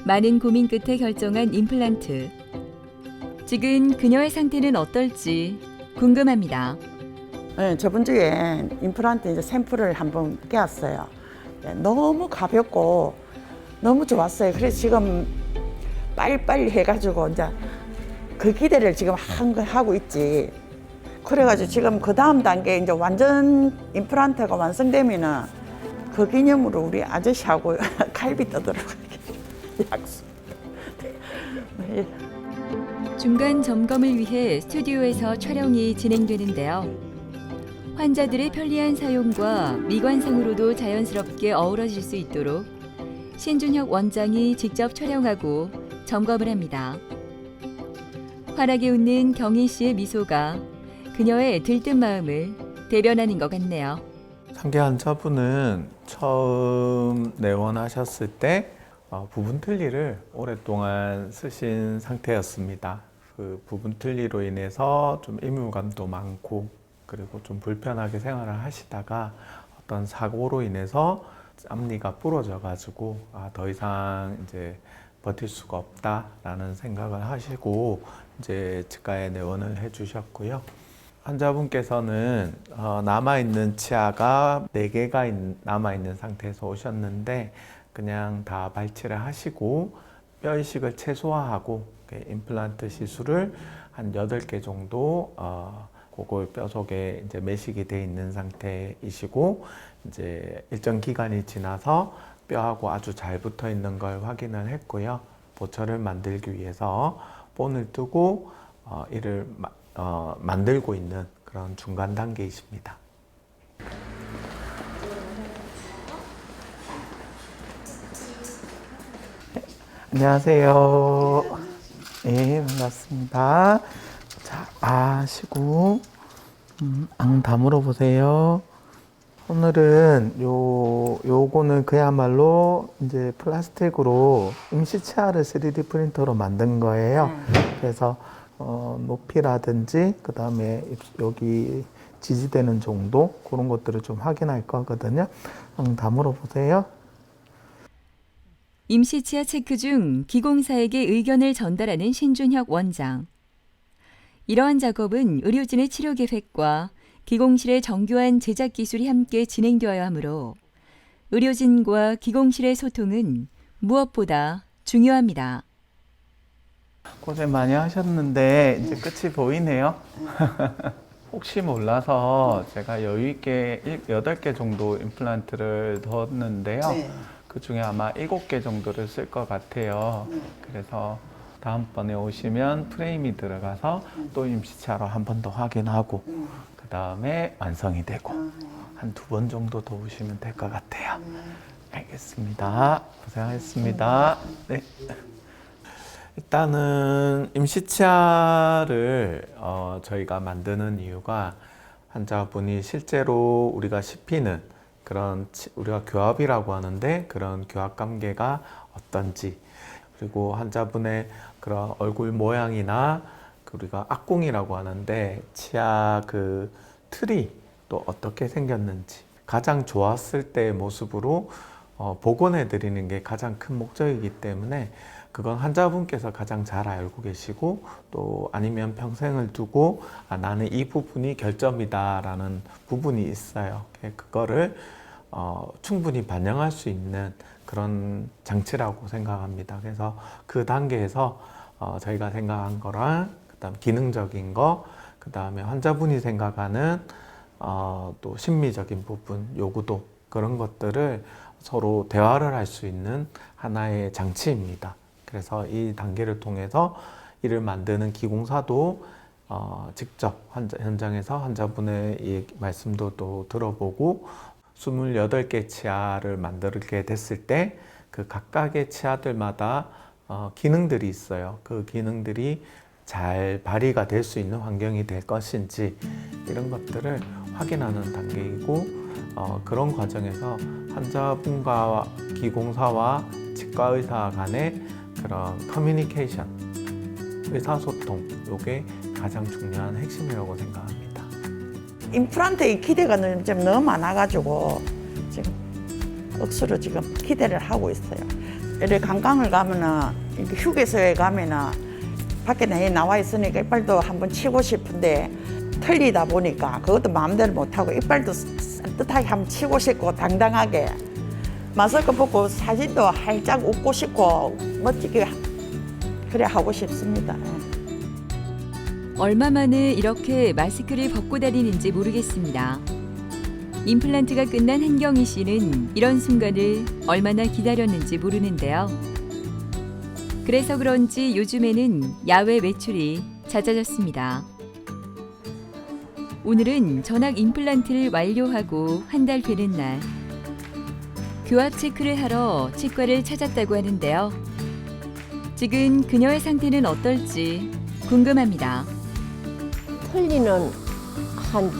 많은 고민 끝에 결정한 임플란트. 지금 그녀의 상태는 어떨지 궁금합니다. 네, 저번 주에 임플란트 이제 샘플을 한번 깨웠어요. 너무 가볍고 너무 좋았어요. 그래서 지금 빨리빨리 해가지고 이제 그 기대를 지금 하고 있지. 그래가지고 지금 그 다음 단계 이제 완전 임플란트가 완성되면은 그 기념으로 우리 아저씨하고 갈비 떠들어 약속. 네. 중간 점검을 위해 스튜디오에서 촬영이 진행되는데요. 환자들의 편리한 사용과 미관상으로도 자연스럽게 어우러질 수 있도록 신준혁 원장이 직접 촬영하고 점검을 합니다. 환하게 웃는 경희 씨의 미소가 그녀의 들뜬 마음을 대변하는 것 같네요. 상계 환자분은 처음 내원하셨을 때 부분 틀니를 오랫동안 쓰신 상태였습니다. 그 부분 틀니로 인해서 좀 이물감도 많고 그리고 좀 불편하게 생활을 하시다가 어떤 사고로 인해서 앞니가 부러져 가지고 더 이상 이제 버틸 수가 없다라는 생각을 하시고 이제 치과에 내원을 해주셨고요. 환자분께서는 남아있는 치아가 4개가 남아있는 상태에서 오셨는데 그냥 다 발치를 하시고 뼈 이식을 최소화하고 임플란트 시술을 한 8개 정도 그걸 뼈 속에 이제 매식이 돼 있는 상태이시고 이제 일정 기간이 지나서 뼈하고 아주 잘 붙어 있는 걸 확인을 했고요. 보철을 만들기 위해서 본을 뜨고 이를 만들고 있는 그런 중간 단계이십니다. 안녕하세요. 네, 반갑습니다. 자, 아시고 앙 다물어 보세요. 오늘은 요거는 그야말로 이제 플라스틱으로 임시 치아를 3D 프린터로 만든 거예요. 그래서 높이라든지 그 다음에 여기 지지되는 정도 그런 것들을 좀 확인할 거거든요. 다물어 보세요. 임시 치아 체크 중 기공사에게 의견을 전달하는 신준혁 원장. 이러한 작업은 의료진의 치료 계획과 기공실의 정교한 제작 기술이 함께 진행되어야 하므로 의료진과 기공실의 소통은 무엇보다 중요합니다. 고생 많이 하셨는데 이제 끝이 보이네요. 혹시 몰라서 제가 여유 있게 8개 정도 임플란트를 넣었는데요. 그 중에 아마 7개 정도를 쓸 것 같아요. 그래서 다음번에 오시면 프레임이 들어가서 또 임시치아로 한 번 더 확인하고 그 다음에 완성이 되고 한 2번 정도 더 오시면 될 것 같아요. 알겠습니다. 고생하셨습니다. 네. 일단은 임시치아를 저희가 만드는 이유가 환자분이 실제로 우리가 씹히는 그런 우리가 교합이라고 하는데 그런 교합 관계가 어떤지 그리고 환자분의 그런 얼굴 모양이나 우리가 악궁이라고 하는데 치아 그 틀이 또 어떻게 생겼는지 가장 좋았을 때의 모습으로 복원해 드리는 게 가장 큰 목적이기 때문에 그건 환자분께서 가장 잘 알고 계시고 또 아니면 평생을 두고 나는 이 부분이 결점이다 라는 부분이 있어요. 그거를 충분히 반영할 수 있는 그런 장치라고 생각합니다. 그래서 그 단계에서 저희가 생각한 거랑 그다음 기능적인 거, 그 다음에 환자분이 생각하는 또 심미적인 부분, 요구도 그런 것들을 서로 대화를 할 수 있는 하나의 장치입니다. 그래서 이 단계를 통해서 이를 만드는 기공사도 직접 현장에서 환자분의 이 말씀도 또 들어보고 28개 치아를 만들게 됐을 때 그 각각의 치아들마다 기능들이 있어요. 그 기능들이 잘 발휘가 될 수 있는 환경이 될 것인지 이런 것들을 확인하는 단계이고 그런 과정에서 환자분과 기공사와 치과의사 간의 그런 커뮤니케이션, 의사소통, 이게 가장 중요한 핵심이라고 생각합니다. 임플란트에 기대가 좀 너무 많아가지고 지금 억수로 지금 기대를 하고 있어요. 이렇게 관광을 가면은 이렇게 휴게소에 가면은 밖에 나와 있으니까 이빨도 한번 치고 싶은데 틀리다 보니까 그것도 마음대로 못하고 이빨도 산뜻하게 한번 치고 싶고 당당하게 마스크 벗고 사진도 활짝 웃고 싶고 멋지게 그래 하고 싶습니다. 얼마 만에 이렇게 마스크를 벗고 다니는지 모르겠습니다. 임플란트가 끝난 한경희 씨는 이런 순간을 얼마나 기다렸는지 모르는데요. 그래서 그런지 요즘에는 야외 외출이 잦아졌습니다. 오늘은 전악 임플란트를 완료하고 한 달 되는 날. 교합 체크를 하러 치과를 찾았다고 하는데요. 지금 그녀의 상태는 어떨지 궁금합니다. 털리는 한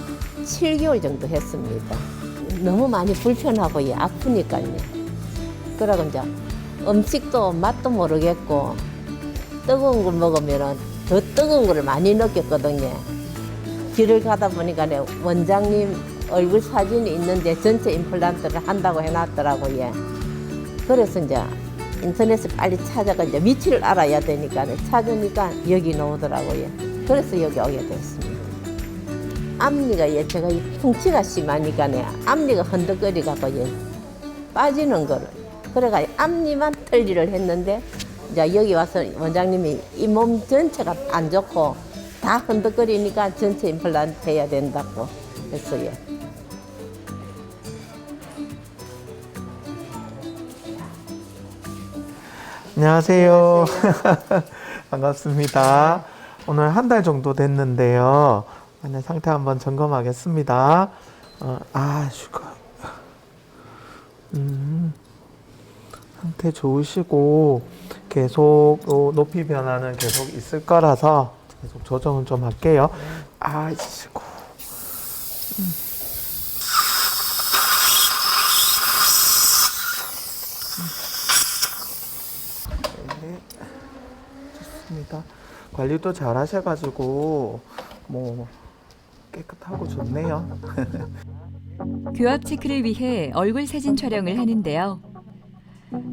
7개월 정도 했습니다. 너무 많이 불편하고 아프니까요. 그러고 이제 음식도 맛도 모르겠고 뜨거운 걸 먹으면 더 뜨거운 걸 많이 느꼈거든요. 길을 가다 보니까 원장님 얼굴 사진이 있는데 전체 임플란트를 한다고 해놨더라고요. 그래서 이제 인터넷에 빨리 찾아가 이제 위치를 알아야 되니까 찾으니까 여기 나오더라고요. 그래서 여기 오게 됐습니다. 앞니가 제가 이 풍치가 심하니까 앞니가 흔들거리가고 빠지는 거를. 그래가 앞니만 털리를 했는데 이제 여기 와서 원장님이 이 몸 전체가 안 좋고 다 흔들거리니까 전체 임플란트 해야 된다고 했어요. 안녕하세요. 반갑습니다. 오늘 한 달 정도 됐는데요. 오늘 상태 한번 점검하겠습니다. 상태 좋으시고 계속 높이 변화는 계속 있을 거라서 계속 조정을 좀 할게요. 아이고. 네, 좋습니다. 관리도 잘 하셔가지고 뭐 깨끗하고 좋네요. 교합 체크를 위해 얼굴 사진 촬영을 하는데요.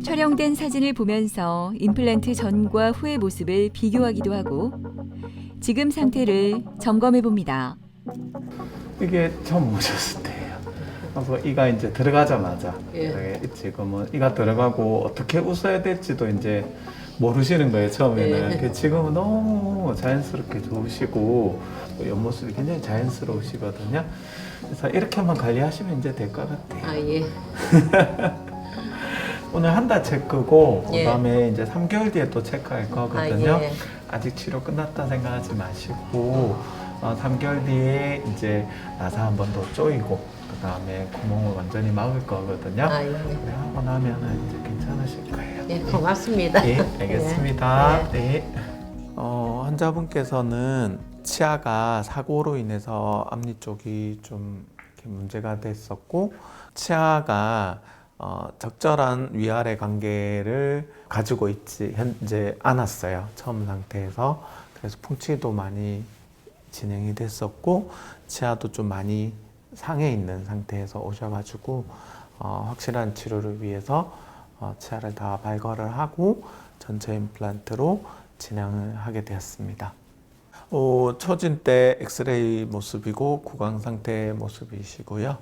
촬영된 사진을 보면서 임플란트 전과 후의 모습을 비교하기도 하고 지금 상태를 점검해 봅니다. 이게 처음 오셨을 때예요. 그래서 이가 이제 들어가자마자 지금은 이가 들어가고 어떻게 웃어야 될지도 이제 모르시는 거예요, 처음에는. 지금은 너무 자연스럽게 좋으시고 옆모습이 굉장히 자연스러우시거든요. 그래서 이렇게만 관리하시면 이제 될 것 같아요. 오늘 한 달 체크고 그다음에 이제 3개월 뒤에 또 체크할 거거든요. 아직 치료 끝났다 생각하지 마시고 3개월 뒤에 이제 나사 한 번 더 조이고 그다음에 구멍을 완전히 막을 거거든요. 하고 나면은 이제 괜찮으실 거예요. 네, 고맙습니다. 예, 알겠습니다. 네. 환자분께서는 치아가 사고로 인해서 앞니 쪽이 좀 이렇게 문제가 됐었고 치아가 적절한 위아래 관계를 가지고 있지 현재 않았어요. 처음 상태에서. 그래서 풍치도 많이 진행이 됐었고 치아도 좀 많이 상해 있는 상태에서 오셔가지고 확실한 치료를 위해서 치아를 다 발걸을 하고 전체 임플란트로 진행을 하게 되었습니다. 초진 때 엑스레이 모습이고 구강 상태 모습이시고요.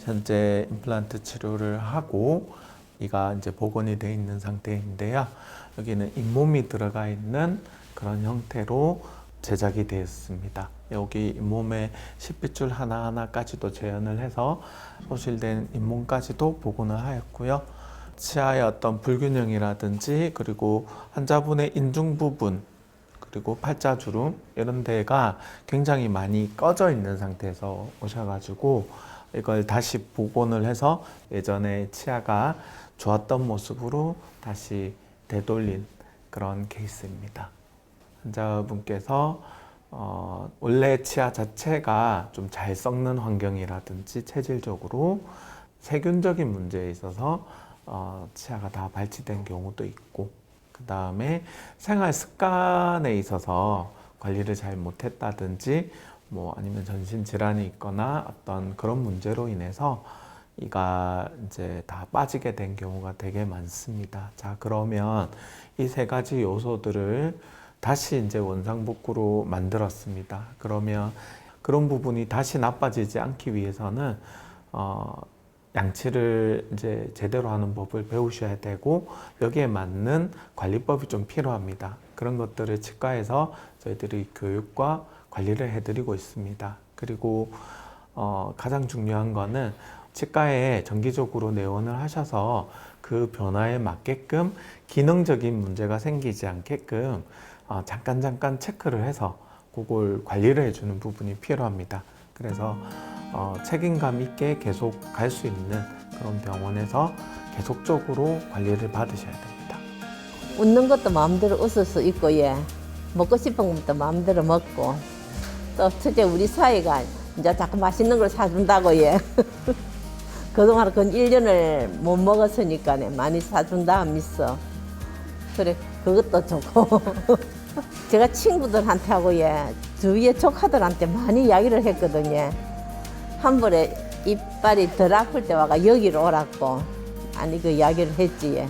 현재 임플란트 치료를 하고 이가 이제 복원이 되어 있는 상태인데요. 여기는 잇몸이 들어가 있는 그런 형태로 제작이 되었습니다. 여기 잇몸의 실핏줄 하나하나까지도 재현을 해서 소실된 잇몸까지도 복원을 하였고요. 치아의 어떤 불균형이라든지 그리고 환자분의 인중 부분 그리고 팔자주름 이런 데가 굉장히 많이 꺼져 있는 상태에서 오셔가지고 이걸 다시 복원을 해서 예전에 치아가 좋았던 모습으로 다시 되돌린 그런 케이스입니다. 환자분께서 원래 치아 자체가 좀 잘 썩는 환경이라든지 체질적으로 세균적인 문제에 있어서 치아가 다 발치된 경우도 있고, 그 다음에 생활 습관에 있어서 관리를 잘 못했다든지 뭐 아니면 전신 질환이 있거나 어떤 그런 문제로 인해서 이가 이제 다 빠지게 된 경우가 되게 많습니다. 자, 그러면 이 세 가지 요소들을 다시 이제 원상복구로 만들었습니다. 그러면 그런 부분이 다시 나빠지지 않기 위해서는 양치를 이제 제대로 하는 법을 배우셔야 되고 여기에 맞는 관리법이 좀 필요합니다. 그런 것들을 치과에서 저희들이 교육과 관리를 해드리고 있습니다. 그리고 가장 중요한 거는 치과에 정기적으로 내원을 하셔서 그 변화에 맞게끔 기능적인 문제가 생기지 않게끔 잠깐 체크를 해서 그걸 관리를 해주는 부분이 필요합니다. 그래서 책임감 있게 계속 갈 수 있는 그런 병원에서 계속적으로 관리를 받으셔야 됩니다. 웃는 것도 마음대로 웃을 수 있고, 예. 먹고 싶은 것도 마음대로 먹고. 또 첫째 우리 사이가 이제 자꾸 맛있는 걸 사준다고, 예. 그동안 그 1년을 못 먹었으니까 많이 사준다 하면서. 그래, 그것도 좋고. 제가 친구들한테 하고, 예. 주위의 조카들한테 많이 이야기를 했거든요. 한 번에 이빨이 덜 아플 때 와가 여기로 오라고. 아니, 그 이야기를 했지, 예.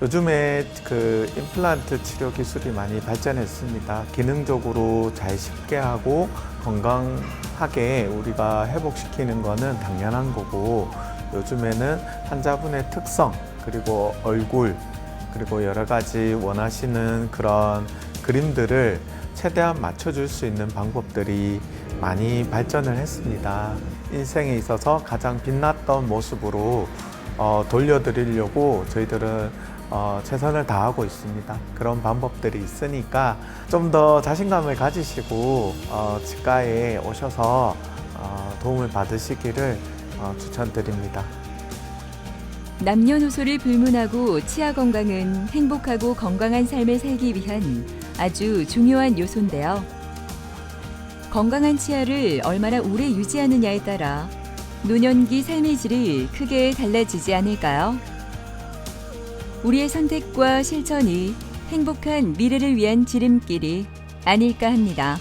요즘에 그 임플란트 치료 기술이 많이 발전했습니다. 기능적으로 잘 쉽게 하고 건강하게 우리가 회복시키는 거는 당연한 거고, 요즘에는 환자분의 특성 그리고 얼굴 그리고 여러 가지 원하시는 그런 그림들을 최대한 맞춰줄 수 있는 방법들이 많이 발전을 했습니다. 인생에 있어서 가장 빛났던 모습으로 돌려드리려고 저희들은 최선을 다하고 있습니다. 그런 방법들이 있으니까 좀 더 자신감을 가지시고 치과에 오셔서 도움을 받으시기를 추천드립니다. 남녀노소를 불문하고 치아 건강은 행복하고 건강한 삶을 살기 위한 아주 중요한 요소인데요. 건강한 치아를 얼마나 오래 유지하느냐에 따라 노년기 삶의 질이 크게 달라지지 않을까요? 우리의 선택과 실천이 행복한 미래를 위한 지름길이 아닐까 합니다.